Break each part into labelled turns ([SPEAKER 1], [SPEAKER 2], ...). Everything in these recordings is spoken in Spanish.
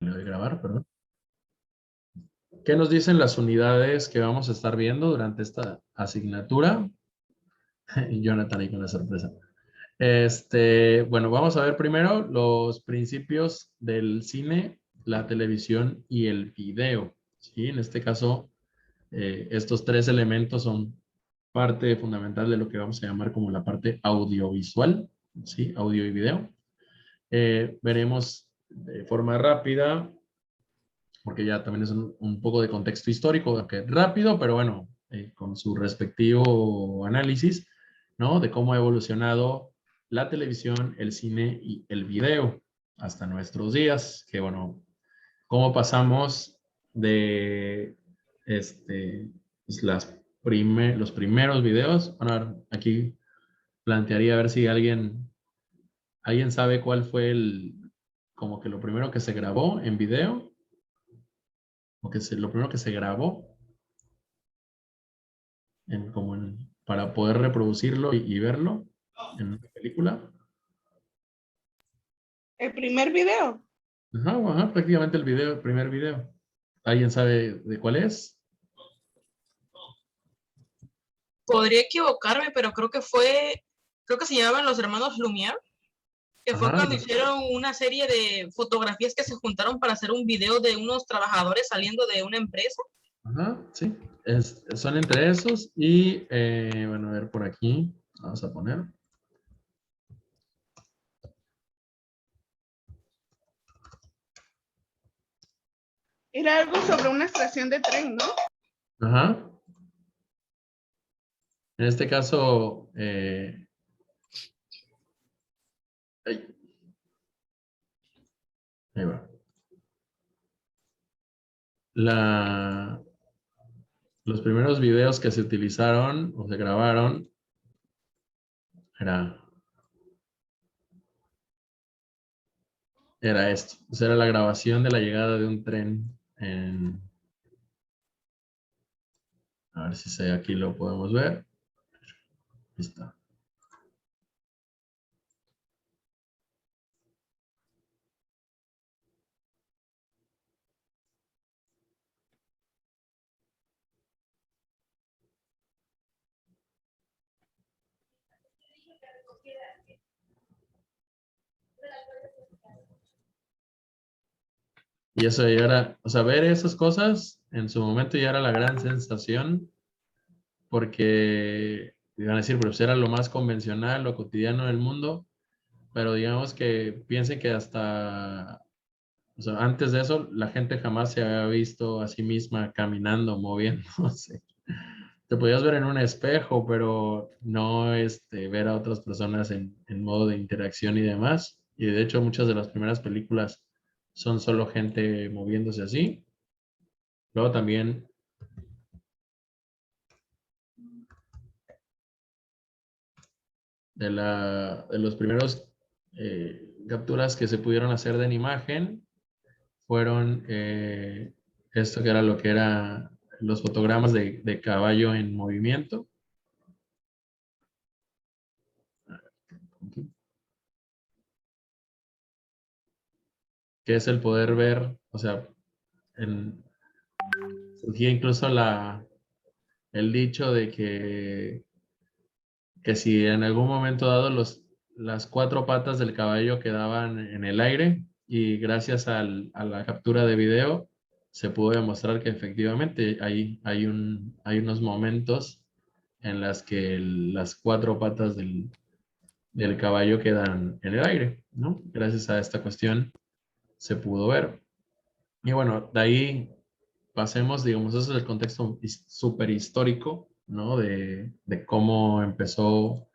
[SPEAKER 1] Le doy grabar, perdón. ¿Qué nos dicen las unidades que vamos a estar viendo durante esta asignatura? Y Jonathan ahí con la sorpresa. Bueno, vamos a ver primero los principios del cine, la televisión y el video. ¿Sí? En este caso, estos tres elementos son parte fundamental de lo que vamos a llamar como la parte audiovisual, ¿sí? Audio y video. Veremos de forma rápida, porque ya también es un poco de contexto histórico, aunque rápido, pero bueno, con su respectivo análisis, ¿no? De cómo ha evolucionado la televisión, el cine y el video hasta nuestros días, que bueno, cómo pasamos de pues los primeros videos. Bueno, a ver, aquí plantearía a ver si alguien sabe cuál fue como que lo primero que se grabó en video, o lo primero que se grabó para poder reproducirlo y verlo en una película.
[SPEAKER 2] ¿El primer video?
[SPEAKER 1] Ajá, prácticamente el primer video. ¿Alguien sabe de cuál es?
[SPEAKER 3] Podría equivocarme, pero creo que se llamaban los hermanos Lumière, que fue cuando hicieron una serie de fotografías que se juntaron para hacer un video de unos trabajadores saliendo de una empresa.
[SPEAKER 1] Ajá, sí. Son entre esos y, bueno, a ver por aquí, vamos a poner.
[SPEAKER 2] Era algo sobre una estación de tren, ¿no?
[SPEAKER 1] Ajá. En este caso, ahí va. Los primeros videos que se utilizaron o se grabaron era esto. O sea, era la grabación de la llegada de un tren a ver si aquí lo podemos ver. Ahí está. Y eso ya era, o sea, ver esas cosas en su momento ya era la gran sensación, porque iban a decir, pues era lo más convencional, lo cotidiano del mundo, pero digamos que piensen que hasta, o sea, antes de eso, la gente jamás se había visto a sí misma caminando, moviéndose. Te podías ver en un espejo, pero no ver a otras personas en modo de interacción y demás. Y de hecho, muchas de las primeras películas son solo gente moviéndose así. Luego también de los primeros capturas que se pudieron hacer de imagen fueron esto que era lo que era los fotogramas de caballo en movimiento. Que es el poder ver, o sea, surgía incluso el dicho de que si en algún momento dado las cuatro patas del caballo quedaban en el aire y gracias a la captura de video se pudo demostrar que efectivamente hay unos momentos en las que las cuatro patas del caballo quedan en el aire, ¿no? Gracias a esta cuestión se pudo ver. Y bueno, de ahí pasemos, digamos, ese es el contexto súper histórico, ¿no? De cómo empezó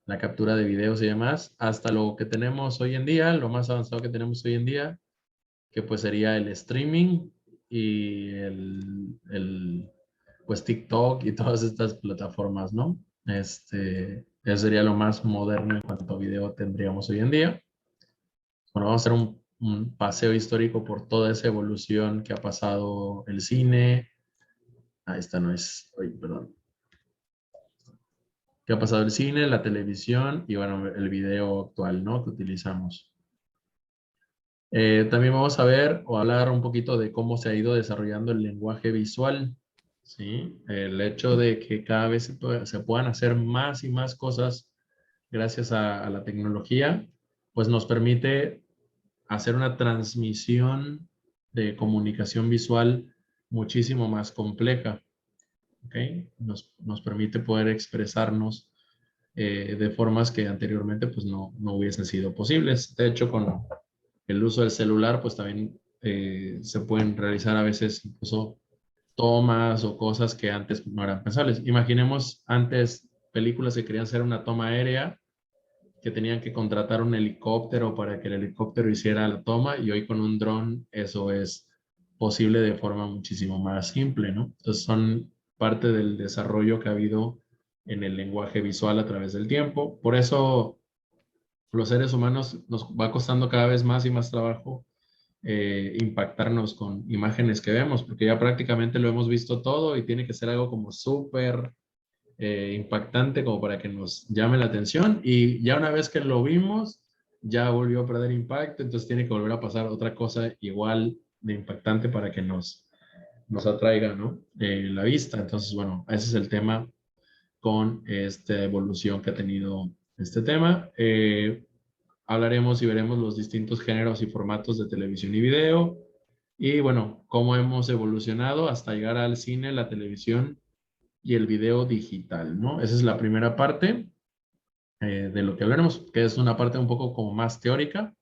[SPEAKER 1] la captura de videos y demás, hasta lo que tenemos hoy en día, lo más avanzado que tenemos hoy en día, que pues sería el streaming y pues TikTok y todas estas plataformas, ¿no? Eso sería lo más moderno en cuanto a video tendríamos hoy en día. Bueno, vamos a hacer un paseo histórico por toda esa evolución que ha pasado el cine. Esta no es, oye, perdón. Que ha pasado el cine, la televisión y bueno, el video actual, ¿no? Que utilizamos. También vamos a ver o hablar un poquito de cómo se ha ido desarrollando el lenguaje visual, ¿sí? El hecho de que cada vez se puedan hacer más y más cosas gracias a la tecnología, pues nos permite hacer una transmisión de comunicación visual muchísimo más compleja, ¿ok? Nos permite poder expresarnos de formas que anteriormente pues no hubiesen sido posibles. De hecho, con el uso del celular, pues también se pueden realizar a veces incluso tomas o cosas que antes no eran pensables. Imaginemos antes películas que querían hacer una toma aérea, que tenían que contratar un helicóptero para que el helicóptero hiciera la toma, y hoy con un dron eso es posible de forma muchísimo más simple, ¿no? Entonces son parte del desarrollo que ha habido en el lenguaje visual a través del tiempo. Por eso los seres humanos nos va costando cada vez más y más trabajo impactarnos con imágenes que vemos, porque ya prácticamente lo hemos visto todo y tiene que ser algo como súper impactante como para que nos llame la atención, y ya una vez que lo vimos ya volvió a perder impacto, entonces tiene que volver a pasar otra cosa igual de impactante para que nos atraiga, ¿no? La vista. Entonces, bueno, ese es el tema con esta evolución que ha tenido este tema. Hablaremos y veremos los distintos géneros y formatos de televisión y video. Y bueno, cómo hemos evolucionado hasta llegar al cine, la televisión y el video digital, ¿no? Esa es la primera parte de lo que hablaremos, que es una parte un poco como más teórica.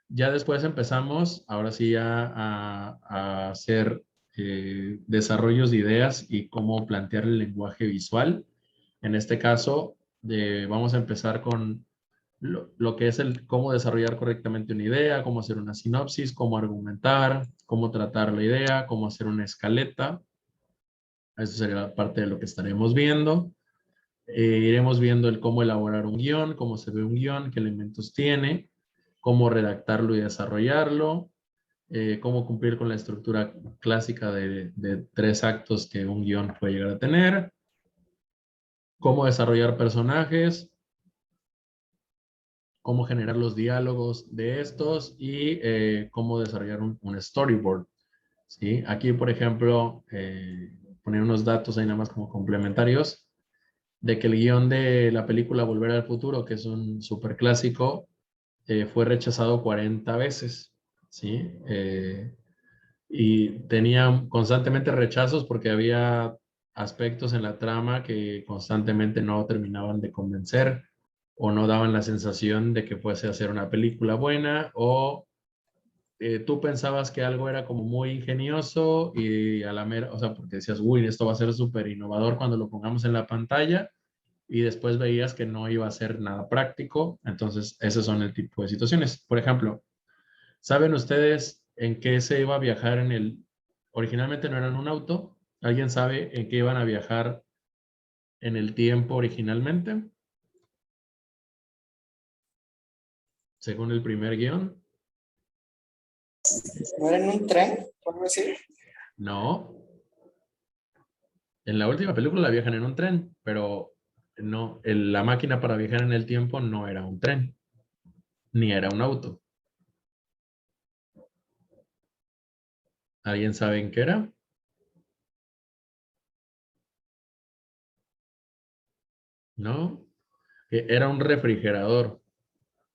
[SPEAKER 1] Ya después empezamos, ahora sí, a hacer desarrollos de ideas y cómo plantear el lenguaje visual. En este caso, vamos a empezar con lo que es el cómo desarrollar correctamente una idea, cómo hacer una sinopsis, cómo argumentar, cómo tratar la idea, cómo hacer una escaleta. Eso sería parte de lo que estaremos viendo. Iremos viendo el cómo elaborar un guión, cómo se ve un guión, qué elementos tiene, cómo redactarlo y desarrollarlo, cómo cumplir con la estructura clásica de 3 actos que un guión puede llegar a tener, cómo desarrollar personajes, cómo generar los diálogos de estos y cómo desarrollar un storyboard. ¿Sí? Aquí, por ejemplo, poner unos datos ahí nada más como complementarios de que el guión de la película Volver al Futuro, que es un súper clásico, fue rechazado 40 veces, ¿sí? Y tenía constantemente rechazos porque había aspectos en la trama que constantemente no terminaban de convencer o no daban la sensación de que fuese a ser una película buena, o tú pensabas que algo era como muy ingenioso y a la mera, o sea, porque decías, uy, esto va a ser súper innovador cuando lo pongamos en la pantalla, y después veías que no iba a ser nada práctico. Entonces, esos son el tipo de situaciones. Por ejemplo, ¿saben ustedes en qué se iba a viajar en el... Originalmente no era en un auto. ¿Alguien sabe en qué iban a viajar en el tiempo originalmente? Según el primer guión.
[SPEAKER 4] ¿No era en un tren? ¿Por decir?
[SPEAKER 1] No. En la última película viajan en un tren, pero no, la máquina para viajar en el tiempo no era un tren, ni era un auto. ¿Alguien sabe en qué era? No, era un refrigerador.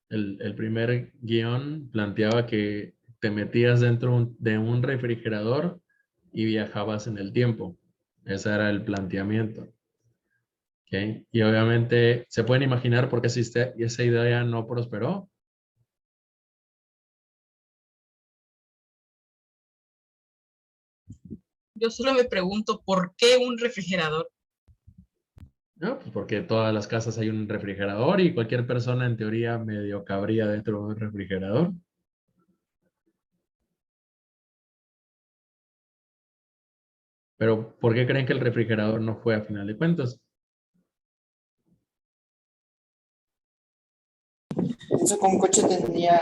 [SPEAKER 1] El primer guión planteaba que te metías dentro de un refrigerador y viajabas en el tiempo. Ese era el planteamiento. ¿Ok? Y obviamente se pueden imaginar por qué esa idea no prosperó.
[SPEAKER 3] Yo solo me pregunto, ¿por qué un refrigerador?
[SPEAKER 1] No, pues porque en todas las casas hay un refrigerador y cualquier persona en teoría medio cabría dentro de un refrigerador. Pero ¿por qué creen que el refrigerador no fue a final de cuentas?
[SPEAKER 4] Pienso que un coche tendría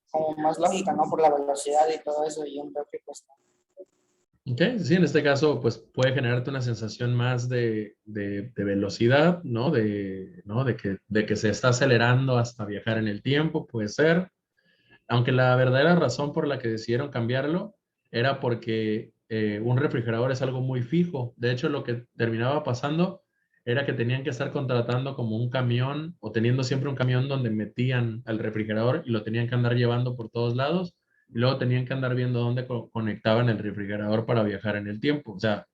[SPEAKER 4] como más lógica, ¿no? Por la velocidad y todo eso, y un refri pues no.
[SPEAKER 1] Ok, sí, en este caso, pues puede generarte una sensación más de velocidad, ¿no? ¿No? De que se está acelerando hasta viajar en el tiempo, puede ser. aunque la verdadera razón por la que decidieron cambiarlo era porque un refrigerador es algo muy fijo. De hecho, lo que terminaba pasando era que tenían que estar contratando como un camión o teniendo siempre un camión donde metían al refrigerador y lo tenían que andar llevando por todos lados y luego tenían que andar viendo dónde conectaban el refrigerador para viajar en el tiempo. O sea,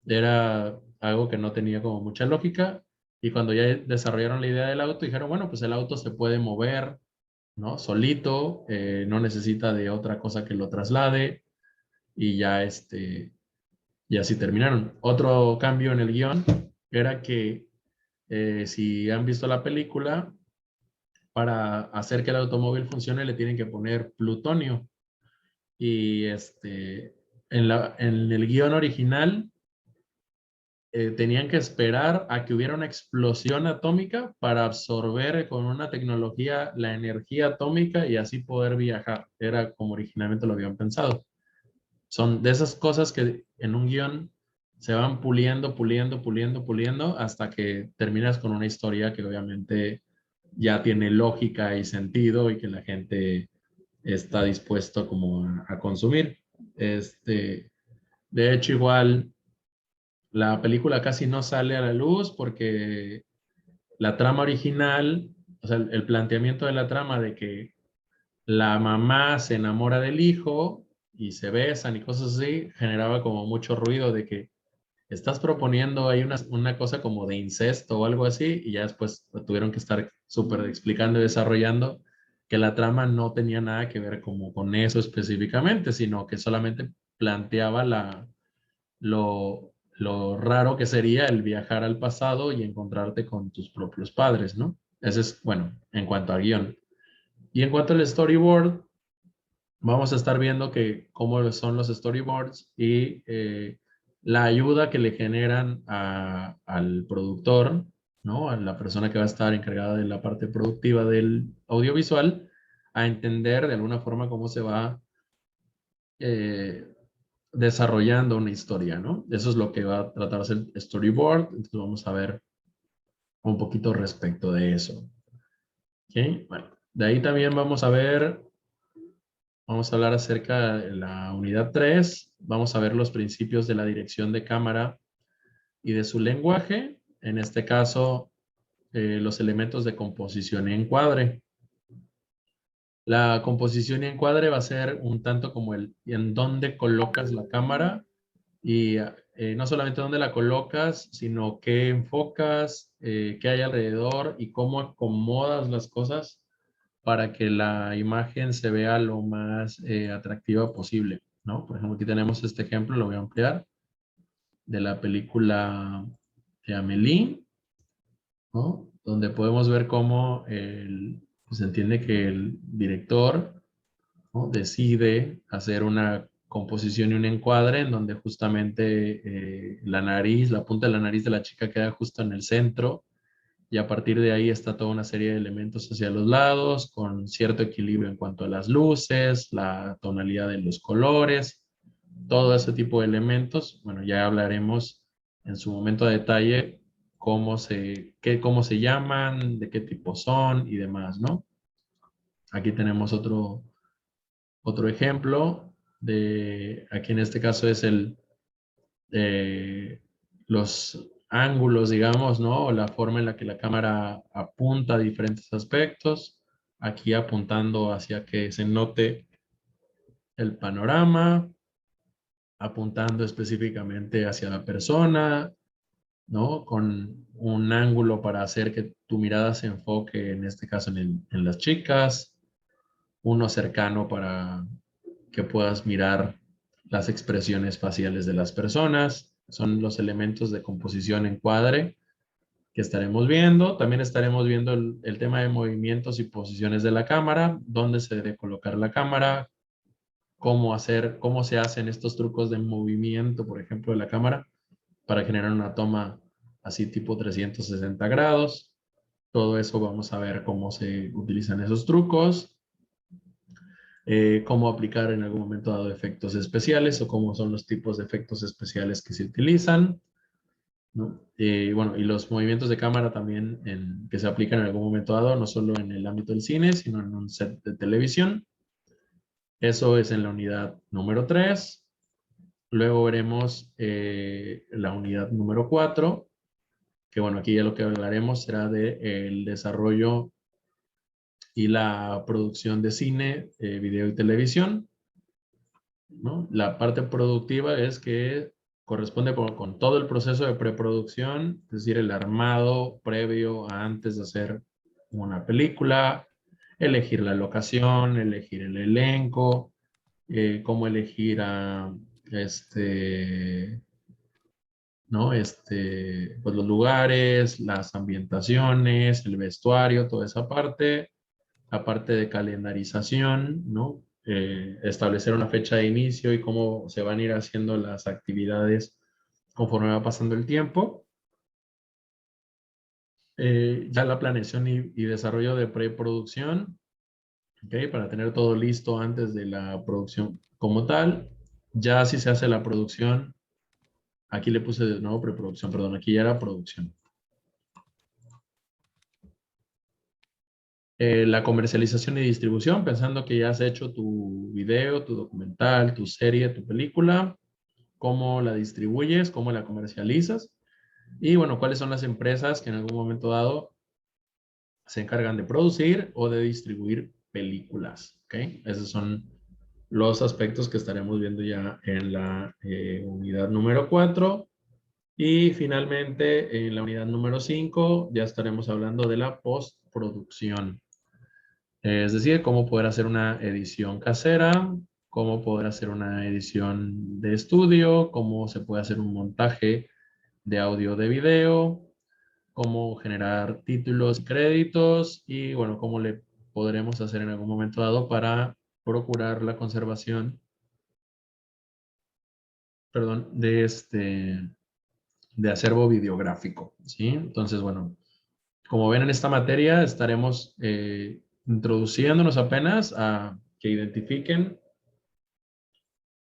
[SPEAKER 1] era algo que no tenía como mucha lógica y cuando ya desarrollaron la idea del auto dijeron, bueno, pues el auto se puede mover, ¿no? Solito, no necesita de otra cosa que lo traslade y ya y así terminaron. Otro cambio en el guión era que si han visto la película, para hacer que el automóvil funcione le tienen que poner plutonio y en el guión original tenían que esperar a que hubiera una explosión atómica para absorber con una tecnología la energía atómica y así poder viajar. Era como originalmente lo habían pensado. Son de esas cosas que en un guión se van puliendo, puliendo, puliendo, puliendo hasta que terminas con una historia que obviamente ya tiene lógica y sentido y que la gente está dispuesto como a consumir. De hecho, igual la película casi no sale a la luz porque la trama original, o sea, el planteamiento de la trama de que la mamá se enamora del hijo y se besan y cosas así, generaba como mucho ruido de que estás proponiendo ahí una cosa como de incesto o algo así, y ya después tuvieron que estar súper explicando y desarrollando que la trama no tenía nada que ver como con eso específicamente, sino que solamente planteaba lo raro que sería el viajar al pasado y encontrarte con tus propios padres, ¿no? Ese es, bueno, en cuanto a guión. Y en cuanto al storyboard, vamos a estar viendo que cómo son los storyboards y la ayuda que le generan al productor, ¿no? A la persona que va a estar encargada de la parte productiva del audiovisual, a entender de alguna forma cómo se va eh, desarrollando una historia, ¿no? Eso es lo que va a tratar de ser storyboard, entonces vamos a ver un poquito respecto de eso. ¿Ok? Bueno, de ahí también vamos a ver. Vamos a hablar acerca de la unidad 3. Vamos a ver los principios de la dirección de cámara y de su lenguaje. En este caso, los elementos de composición y encuadre. La composición y encuadre va a ser un tanto como el en dónde colocas la cámara y no solamente dónde la colocas, sino qué enfocas, qué hay alrededor y cómo acomodas las cosas para que la imagen se vea lo más atractiva posible, ¿no? Por ejemplo, aquí tenemos este ejemplo, lo voy a ampliar, de la película de Amélie, ¿no? Donde podemos ver cómo se entiende que el director, ¿no? Decide hacer una composición y un encuadre en donde justamente la nariz, la punta de la nariz de la chica queda justo en el centro y a partir de ahí está toda una serie de elementos hacia los lados, con cierto equilibrio en cuanto a las luces, la tonalidad de los colores, todo ese tipo de elementos. Bueno, ya hablaremos en su momento a detalle cómo se llaman, de qué tipo son y demás, ¿no? Aquí tenemos otro ejemplo aquí en este caso es eh, los ángulos, digamos, ¿no? O la forma en la que la cámara apunta a diferentes aspectos. Aquí apuntando hacia que se note el panorama, apuntando específicamente hacia la persona, ¿no? Con un ángulo para hacer que tu mirada se enfoque, en este caso, en las chicas, uno cercano para que puedas mirar las expresiones faciales de las personas. Son los elementos de composición en cuadre que estaremos viendo. También estaremos viendo el tema de movimientos y posiciones de la cámara, dónde se debe colocar la cámara, cómo se hacen estos trucos de movimiento, por ejemplo, de la cámara para generar una toma así tipo 360 grados. Todo eso vamos a ver cómo se utilizan esos trucos, cómo aplicar en algún momento dado efectos especiales o cómo son los tipos de efectos especiales que se utilizan, ¿no? Bueno, y los movimientos de cámara también que se aplican en algún momento dado, no solo en el ámbito del cine, sino en un set de televisión. Eso es en la unidad número 3. Luego veremos la unidad número 4, que bueno, aquí ya lo que hablaremos será de el desarrollo y la producción de cine, video y televisión, ¿no? La parte productiva es que corresponde con todo el proceso de preproducción, es decir, el armado previo a antes de hacer una película, elegir la locación, elegir el elenco, cómo elegir a ¿no? Pues los lugares, las ambientaciones, el vestuario, toda esa parte, la parte de calendarización, ¿no? Establecer una fecha de inicio y cómo se van a ir haciendo las actividades conforme va pasando el tiempo. Ya la planeación y desarrollo de preproducción, ¿ok? Para tener todo listo antes de la producción como tal. Ya si se hace la producción, aquí le puse de nuevo preproducción, perdón, aquí ya era producción. La comercialización y distribución, pensando que ya has hecho tu video, tu documental, tu serie, tu película, cómo la distribuyes, cómo la comercializas y bueno, cuáles son las empresas que en algún momento dado se encargan de producir o de distribuir películas, ¿ok? Esos son los aspectos que estaremos viendo ya en la unidad número 4 y finalmente en la unidad número 5 ya estaremos hablando de la postproducción. Es decir, cómo poder hacer una edición casera, cómo poder hacer una edición de estudio, cómo se puede hacer un montaje de audio de video, cómo generar títulos y créditos y bueno, cómo le podremos hacer en algún momento dado para procurar la conservación, perdón, de acervo videográfico, ¿sí? Entonces, bueno, como ven en esta materia estaremos introduciéndonos apenas a que identifiquen,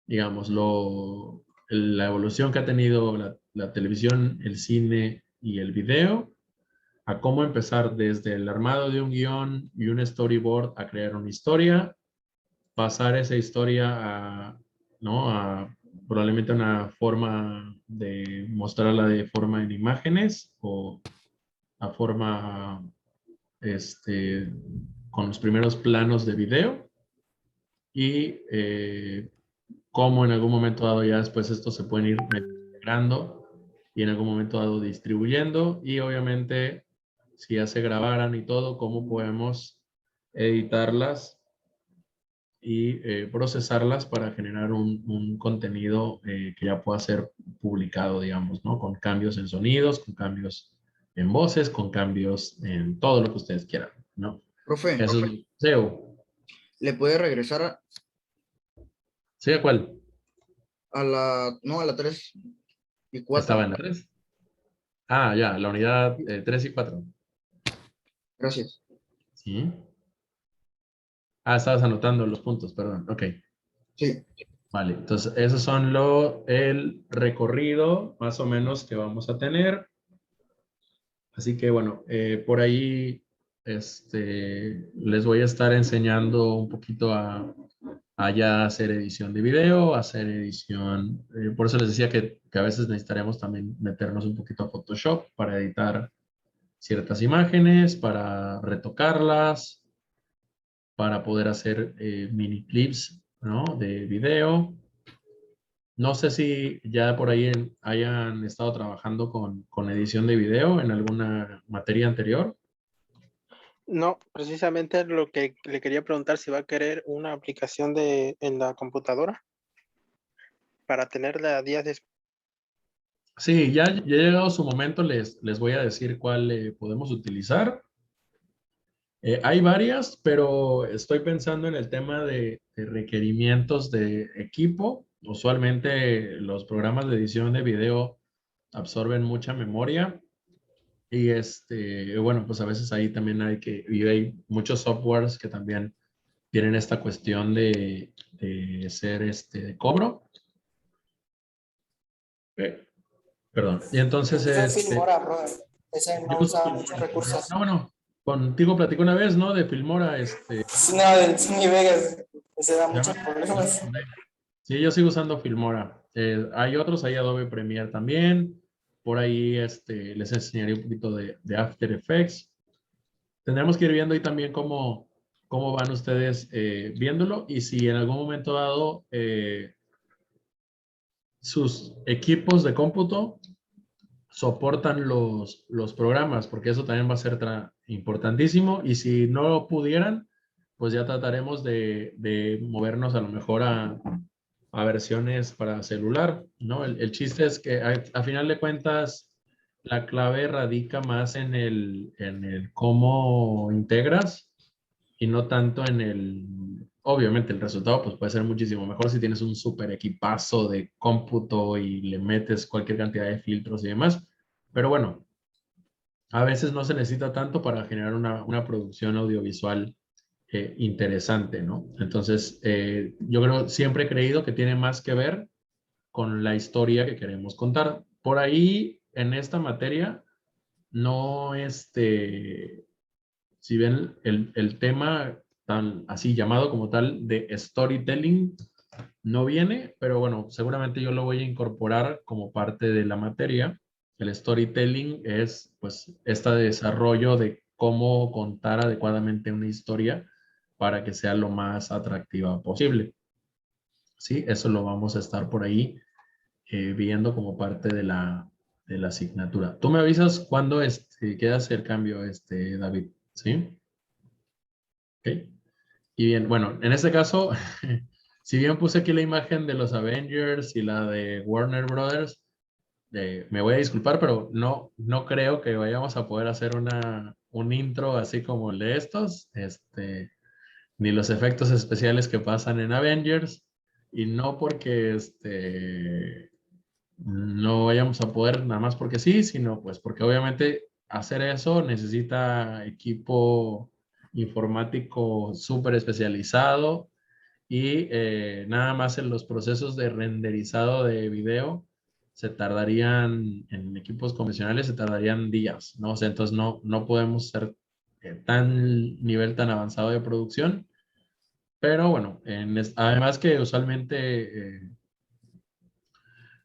[SPEAKER 1] digamos, la evolución que ha tenido la televisión, el cine y el video, a cómo empezar desde el armado de un guión y un storyboard a crear una historia, pasar esa historia ¿no? a probablemente una forma de mostrarla de forma en imágenes o a forma con los primeros planos de video y cómo en algún momento dado ya después estos se pueden ir integrando y en algún momento dado distribuyendo y obviamente si ya se grabaran y todo, cómo podemos editarlas y procesarlas para generar un contenido que ya pueda ser publicado, digamos, ¿no? Con cambios en sonidos, con cambios en voces, con cambios en todo lo que ustedes quieran, ¿no?
[SPEAKER 5] Profe,
[SPEAKER 1] Eso es SEO.
[SPEAKER 5] ¿le puede regresar
[SPEAKER 1] ¿Sí? ¿A cuál?
[SPEAKER 5] a la 3 y 4?
[SPEAKER 1] Estaba en la 3. Ah, ya, la unidad 3 y 4.
[SPEAKER 5] Gracias.
[SPEAKER 1] Sí. Ah, estabas anotando los puntos, perdón. Ok.
[SPEAKER 5] Sí.
[SPEAKER 1] Vale, entonces esos son el recorrido más o menos que vamos a tener. Así que bueno, por ahí les voy a estar enseñando un poquito a ya hacer edición de video, hacer edición, por eso les decía que a veces necesitaremos también meternos un poquito a Photoshop para editar ciertas imágenes, para retocarlas, para poder hacer mini clips, ¿no? De video. No sé si ya por ahí hayan estado trabajando con edición de video en alguna materia anterior.
[SPEAKER 6] No, precisamente lo que le quería preguntar si va a querer una aplicación en la computadora para tenerla a días después.
[SPEAKER 1] Sí, ya ha llegado su momento, les voy a decir cuál podemos utilizar. Hay varias, pero estoy pensando en el tema de requerimientos de equipo. Usualmente los programas de edición de video absorben mucha memoria y bueno, pues a veces ahí también y hay muchos softwares que también tienen esta cuestión de ser de cobro. Perdón. Y entonces
[SPEAKER 4] Filmora, brother. Ese no usa muchos recursos.
[SPEAKER 1] no, bueno, contigo platico una vez, ¿no? De Filmora,
[SPEAKER 4] No, del Sony Vegas. Se da
[SPEAKER 1] Se
[SPEAKER 4] muchos
[SPEAKER 1] llama
[SPEAKER 4] problemas.
[SPEAKER 1] Sí, yo sigo usando Filmora. Hay otros, hay Adobe Premiere también. Por ahí les enseñaré un poquito de After Effects. Tendremos que ir viendo ahí también cómo van ustedes viéndolo y si en algún momento dado sus equipos de cómputo soportan los programas, porque eso también va a ser importantísimo. Y si no lo pudieran, pues ya trataremos de movernos a lo mejor a versiones para celular, ¿no? El chiste es que a final de cuentas la clave radica más en el cómo integras y no tanto obviamente el resultado pues puede ser muchísimo mejor si tienes un super equipazo de cómputo y le metes cualquier cantidad de filtros y demás, pero bueno, a veces no se necesita tanto para generar una producción audiovisual interesante, ¿no? Entonces, yo creo, siempre he creído que tiene más que ver con la historia que queremos contar. Por ahí, en esta materia, no, si ven el tema tan así llamado como tal de storytelling, no viene, pero bueno, seguramente yo lo voy a incorporar como parte de la materia. El storytelling es pues este desarrollo de cómo contar adecuadamente una historia para que sea lo más atractiva posible. Sí, eso lo vamos a estar por ahí viendo como parte de la asignatura. Tú me avisas cuando quieras hacer cambio, David, ¿sí? Ok. Y bien, bueno, en este caso, si bien puse aquí la imagen de los Avengers y la de Warner Brothers, me voy a disculpar, pero no creo que vayamos a poder hacer un intro así como el de estos, ni los efectos especiales que pasan en Avengers, y no porque no vayamos a poder nada más porque sí, sino pues porque obviamente hacer eso necesita equipo informático súper especializado y nada más en los procesos de renderizado de video se tardarían, en equipos convencionales se tardarían días, ¿no? O sea, entonces no podemos ser nivel tan avanzado de producción, pero bueno, además que usualmente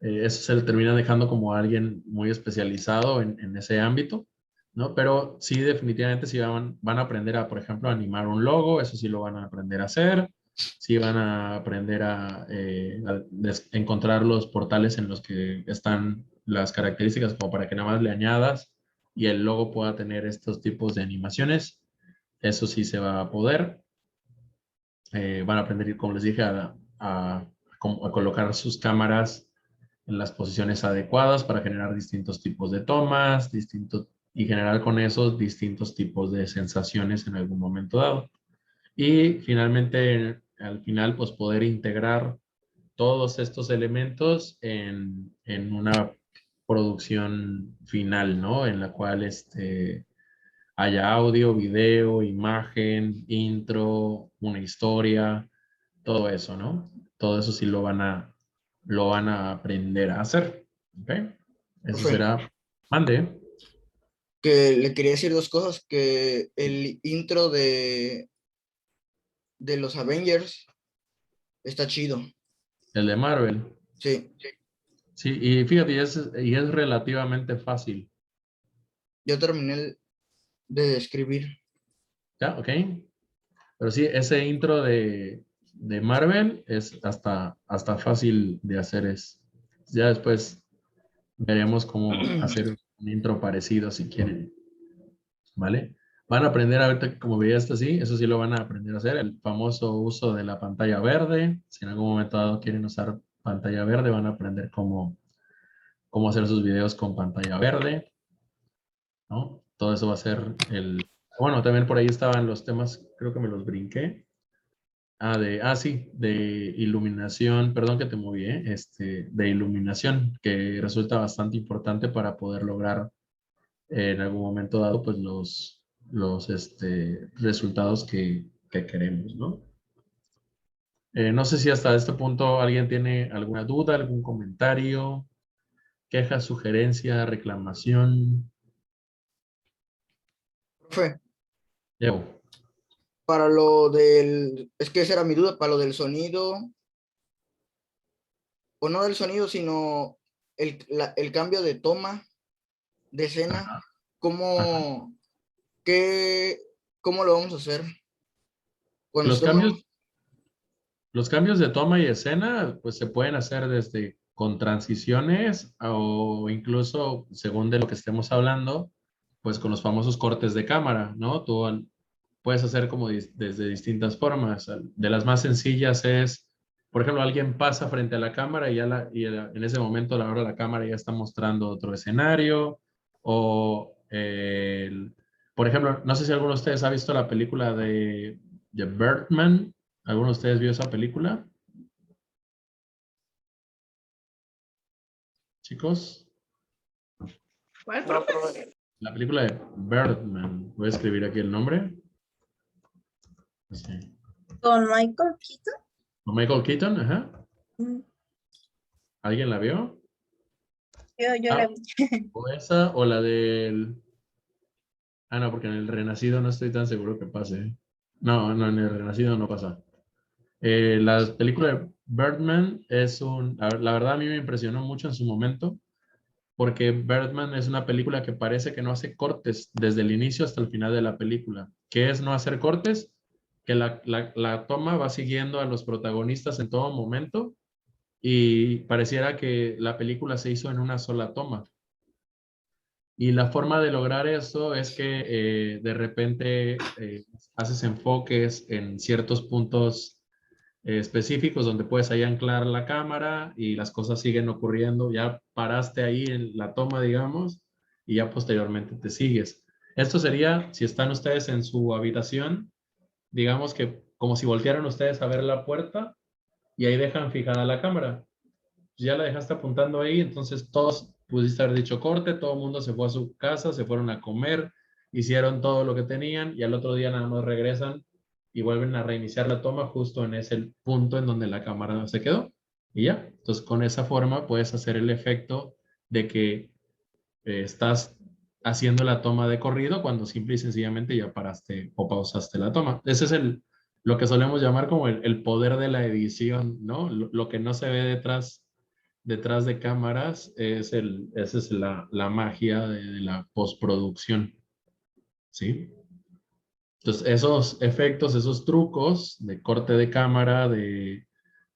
[SPEAKER 1] eso se le termina dejando como a alguien muy especializado en ese ámbito, ¿no? Pero sí, definitivamente sí van a aprender a, por ejemplo, animar un logo, eso sí lo van a aprender a hacer, sí van a aprender a encontrar los portales en los que están las características como para que nada más le añadas y el logo pueda tener estos tipos de animaciones, eso sí se va a poder. Van a aprender, como les dije, a colocar sus cámaras en las posiciones adecuadas para generar distintos tipos de tomas, y generar con esos distintos tipos de sensaciones en algún momento dado. Y finalmente, al final, pues poder integrar todos estos elementos en una producción final, ¿no? En la cual haya audio, video, imagen, intro, una historia, todo eso, ¿no? Todo eso sí lo van a aprender a hacer. ¿Ok? Eso
[SPEAKER 5] Profe,
[SPEAKER 1] será. Mande.
[SPEAKER 5] que le quería decir dos cosas, que el intro de los Avengers está chido.
[SPEAKER 1] El de Marvel.
[SPEAKER 5] Sí,
[SPEAKER 1] Sí, y fíjate, y es relativamente fácil.
[SPEAKER 5] yo terminé de escribir.
[SPEAKER 1] ¿Ya? ¿Ok? Pero sí, ese intro de Marvel es hasta fácil de hacer. Ya después veremos cómo hacer un intro parecido si quieren. ¿Vale? Van a aprender ahorita, como veía esto así, eso sí lo van a aprender a hacer, el famoso uso de la pantalla verde. Si en algún momento dado quieren usar pantalla verde, van a aprender cómo hacer sus videos con pantalla verde, ¿no? Todo eso va a ser Bueno, también por ahí estaban los temas, creo que me los brinqué. Sí, de iluminación, perdón que te moví, de iluminación, que resulta bastante importante para poder lograr en algún momento dado, pues los resultados que queremos, ¿no? No sé si hasta este punto alguien tiene alguna duda, algún comentario, queja, sugerencia, reclamación.
[SPEAKER 5] Profe,
[SPEAKER 1] Yo.
[SPEAKER 5] para lo del, es que esa era mi duda, para lo del sonido, o no del sonido, sino el cambio de toma, de escena,
[SPEAKER 1] Ajá.
[SPEAKER 5] ¿cómo, qué, cómo lo vamos a hacer? Cuando
[SPEAKER 1] Los
[SPEAKER 5] estemos,
[SPEAKER 1] cambios, los cambios de toma y escena, pues se pueden hacer desde con transiciones o incluso, según de lo que estemos hablando, pues con los famosos cortes de cámara, ¿no? Puedes hacer como desde distintas formas. De las más sencillas es, por ejemplo, alguien pasa frente a la cámara y, en ese momento ahora la cámara ya está mostrando otro escenario. O, por ejemplo, no sé si alguno de ustedes ha visto la película de Birdman. ¿Alguno de ustedes vio esa película? Chicos,
[SPEAKER 2] ¿Cuál,
[SPEAKER 6] No,
[SPEAKER 2] profe?
[SPEAKER 6] profe.
[SPEAKER 1] la película de Birdman. Voy a escribir aquí el nombre. Sí.
[SPEAKER 7] Con Michael Keaton.
[SPEAKER 1] Con Michael Keaton, ajá.
[SPEAKER 7] Mm,
[SPEAKER 1] ¿Alguien la vio?
[SPEAKER 7] Yo
[SPEAKER 1] Ah,
[SPEAKER 7] la vi.
[SPEAKER 1] o esa o la del... Ah, no, porque en el Renacido no estoy tan seguro que pase. No, no, en el Renacido no pasa. La película de Birdman es la verdad a mí me impresionó mucho en su momento, porque Birdman es una película que parece que no hace cortes desde el inicio hasta el final de la película. ¿Qué es no hacer cortes? Que la toma va siguiendo a los protagonistas en todo momento y pareciera que la película se hizo en una sola toma. Y la forma de lograr eso es que de repente haces enfoques en ciertos puntos específicos donde puedes ahí anclar la cámara y las cosas siguen ocurriendo. Ya paraste ahí en la toma, digamos, y ya posteriormente te sigues. Esto sería, si están ustedes en su habitación, digamos que como si voltearan ustedes a ver la puerta y ahí dejan fijada la cámara. Ya la dejaste apuntando ahí, entonces todos pudiste haber dicho corte, todo el mundo se fue a su casa, se fueron a comer, hicieron todo lo que tenían y al otro día nada más regresan y vuelven a reiniciar la toma justo en ese punto en donde la cámara se quedó. Y ya, entonces con esa forma puedes hacer el efecto de que estás haciendo la toma de corrido cuando simple y sencillamente ya paraste o pausaste la toma. Ese es lo que solemos llamar como el poder de la edición, ¿no? Lo que no se ve detrás de cámaras esa es la magia de la postproducción, ¿sí? Entonces, esos efectos, esos trucos de corte de cámara, de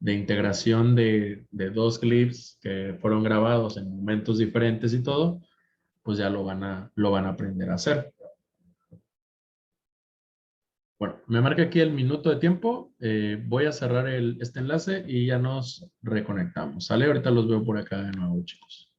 [SPEAKER 1] integración de dos clips que fueron grabados en momentos diferentes y todo, pues ya lo van a aprender a hacer. Bueno, me marca aquí el minuto de tiempo. Voy a cerrar este enlace y ya nos reconectamos. ¿Sale? Ahorita los veo por acá de nuevo, chicos.